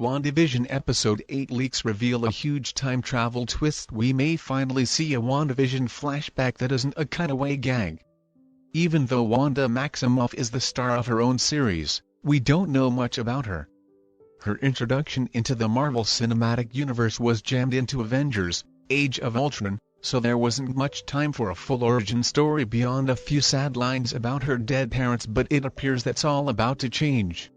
WandaVision Episode 8 leaks reveal a huge time travel twist. We may finally see a WandaVision flashback that isn't a cutaway gag. Even though Wanda Maximoff is the star of her own series, we don't know much about her. Her introduction into the Marvel Cinematic Universe was jammed into Avengers: Age of Ultron, so there wasn't much time for a full origin story beyond a few sad lines about her dead parents, but it appears that's all about to change.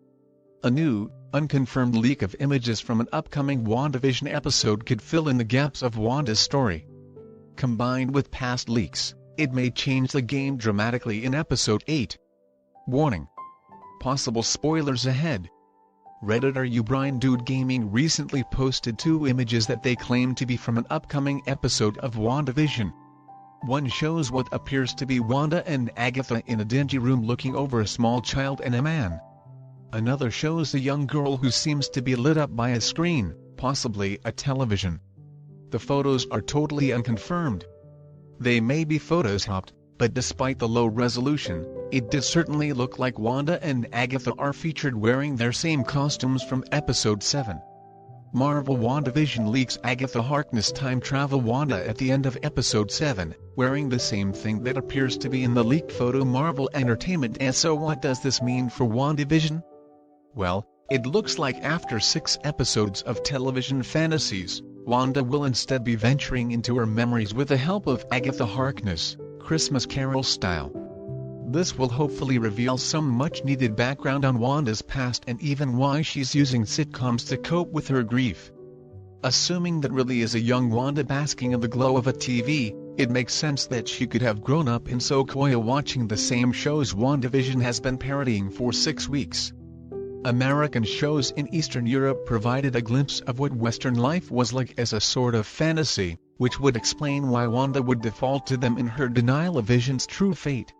A new, unconfirmed leak of images from an upcoming WandaVision episode could fill in the gaps of Wanda's story. Combined with past leaks, it may change the game dramatically in Episode 8. Warning: possible spoilers ahead. Redditor UBrianDude Gaming recently posted 2 images that they claim to be from an upcoming episode of WandaVision. One shows what appears to be Wanda and Agatha in a dingy room looking over a small child and a man. Another shows a young girl who seems to be lit up by a screen, possibly a television. The photos are totally unconfirmed. They may be photoshopped, but despite the low resolution, it does certainly look like Wanda and Agatha are featured wearing their same costumes from Episode 7. Marvel WandaVision leaks Agatha Harkness time travel Wanda at the end of Episode 7, wearing the same thing that appears to be in the leaked photo. Marvel Entertainment. And so what does this mean for WandaVision? Well, it looks like after 6 episodes of television fantasies, Wanda will instead be venturing into her memories with the help of Agatha Harkness, Christmas Carol style. This will hopefully reveal some much-needed background on Wanda's past and even why she's using sitcoms to cope with her grief. Assuming that really is a young Wanda basking in the glow of a TV, it makes sense that she could have grown up in Sokovia watching the same shows WandaVision has been parodying for 6 weeks. American shows in Eastern Europe provided a glimpse of what Western life was like as a sort of fantasy, which would explain why Wanda would default to them in her denial of Vision's true fate.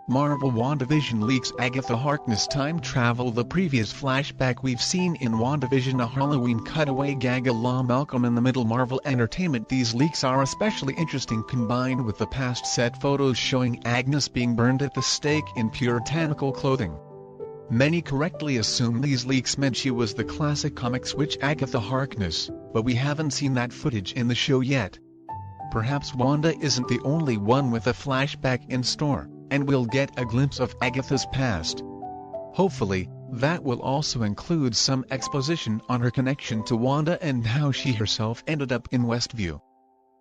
Marvel WandaVision leaks Agatha Harkness time travel. The previous flashback we've seen in WandaVision, a Halloween cutaway gag a la Malcolm in the Middle. Marvel Entertainment. These leaks are especially interesting combined with the past set photos showing Agnes being burned at the stake in puritanical clothing. Many correctly assume these leaks meant she was the classic comics witch Agatha Harkness, but we haven't seen that footage in the show yet. Perhaps Wanda isn't the only one with a flashback in store, and we'll get a glimpse of Agatha's past. Hopefully, that will also include some exposition on her connection to Wanda and how she herself ended up in Westview.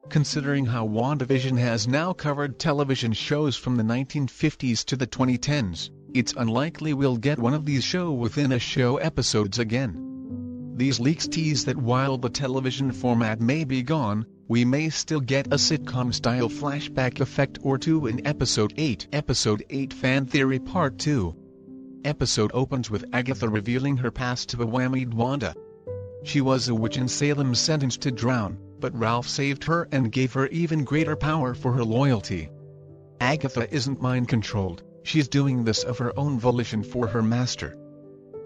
Considering how WandaVision has now covered television shows from the 1950s to the 2010s, it's unlikely we'll get one of these show-within-a-show episodes again. These leaks tease that while the television format may be gone, we may still get a sitcom-style flashback effect or two in Episode 8. Episode 8 Fan Theory Part 2. Episode opens with Agatha revealing her past to a whammied Wanda. She was a witch in Salem sentenced to drown, but Ralph saved her and gave her even greater power for her loyalty. Agatha isn't mind-controlled. She's doing this of her own volition for her master.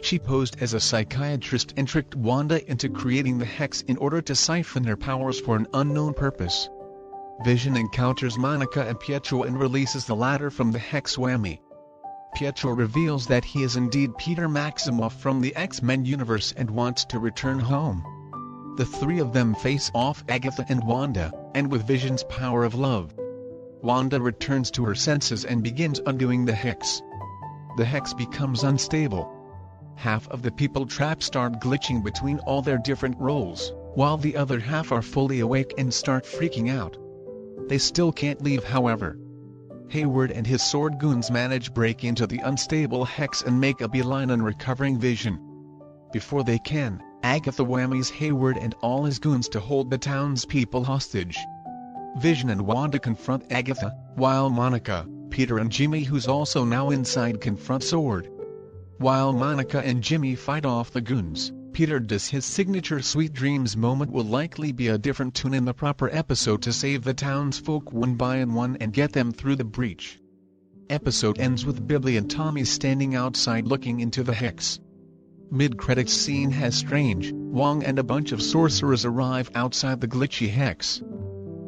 She posed as a psychiatrist and tricked Wanda into creating the Hex in order to siphon her powers for an unknown purpose. Vision encounters Monica and Pietro and releases the latter from the Hex whammy. Pietro reveals that he is indeed Peter Maximoff from the X-Men universe and wants to return home. The 3 of them face off Agatha and Wanda, and with Vision's power of love, Wanda returns to her senses and begins undoing the Hex. The Hex becomes unstable. Half of the people trapped start glitching between all their different roles, while the other half are fully awake and start freaking out. They still can't leave, however. Hayward and his sword goons manage break into the unstable Hex and make a beeline on recovering Vision. Before they can, Agatha whammies Hayward and all his goons to hold the townspeople hostage. Vision and Wanda confront Agatha, while Monica, Peter and Jimmy, who's also now inside, confront Sword. While Monica and Jimmy fight off the goons, Peter does his signature Sweet Dreams moment. Will likely be a different tune in the proper episode to save the townsfolk one by one and get them through the breach. Episode ends with Bibby and Tommy standing outside looking into the Hex. Mid-credits scene has Strange, Wong and a bunch of sorcerers arrive outside the glitchy Hex.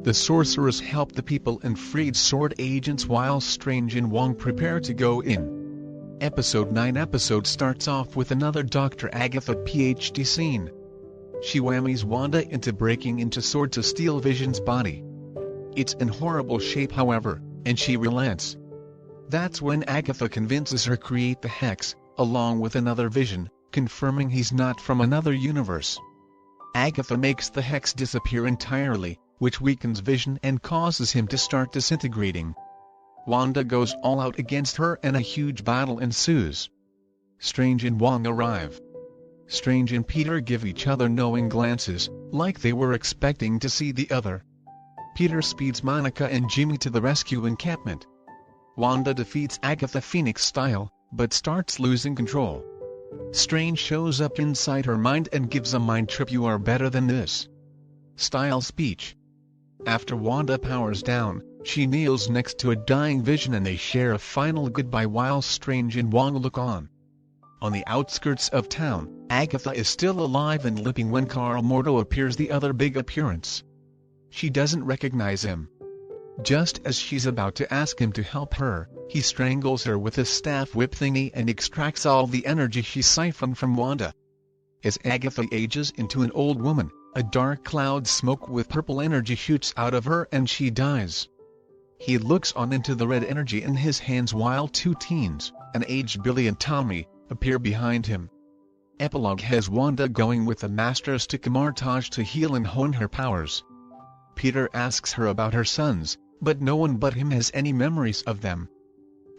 The sorcerers helped the people and freed Sword agents while Strange and Wong prepare to go in. Episode 9 episode starts off with another Dr. Agatha PhD scene. She whammies Wanda into breaking into Sword to steal Vision's body. It's in horrible shape however, and she relents. That's when Agatha convinces her create the Hex, along with another Vision, confirming he's not from another universe. Agatha makes the Hex disappear entirely, which weakens Vision and causes him to start disintegrating. Wanda goes all out against her and a huge battle ensues. Strange and Wong arrive. Strange and Peter give each other knowing glances, like they were expecting to see the other. Peter speeds Monica and Jimmy to the rescue encampment. Wanda defeats Agatha Phoenix style, but starts losing control. Strange shows up inside her mind and gives a mind trip. "You are better than this" style speech. After Wanda powers down, she kneels next to a dying Vision and they share a final goodbye while Strange and Wong look on. On the outskirts of town, Agatha is still alive and limping when Karl Mordo appears, the other big appearance. She doesn't recognize him. Just as she's about to ask him to help her, he strangles her with his staff whip thingy and extracts all the energy she siphoned from Wanda. As Agatha ages into an old woman, a dark cloud smoke with purple energy shoots out of her and she dies. He looks on into the red energy in his hands while two teens, an aged Billy and Tommy, appear behind him. Epilogue has Wanda going with the Masters to Camartage to heal and hone her powers. Peter asks her about her sons, but no one but him has any memories of them.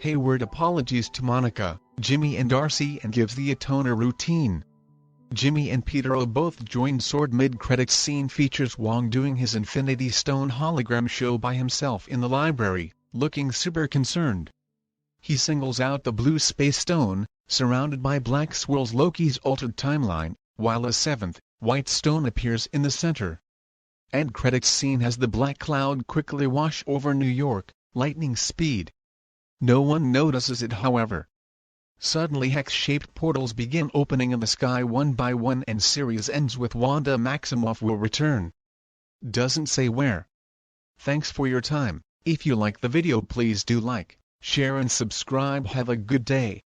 Hayward apologies to Monica, Jimmy and Darcy and gives the Atoner routine. Jimmy and Peter both join Sword. Mid-credits scene features Wong doing his Infinity Stone hologram show by himself in the library, looking super concerned. He singles out the blue space stone, surrounded by black swirls, Loki's altered timeline, while a seventh, white stone appears in the center. End credits scene has the black cloud quickly wash over New York, lightning speed. No one notices it however. Suddenly hex-shaped portals begin opening in the sky one by one and series ends with Wanda Maximoff will return. Doesn't say where. Thanks for your time. If you like the video please do like, share and subscribe. Have a good day.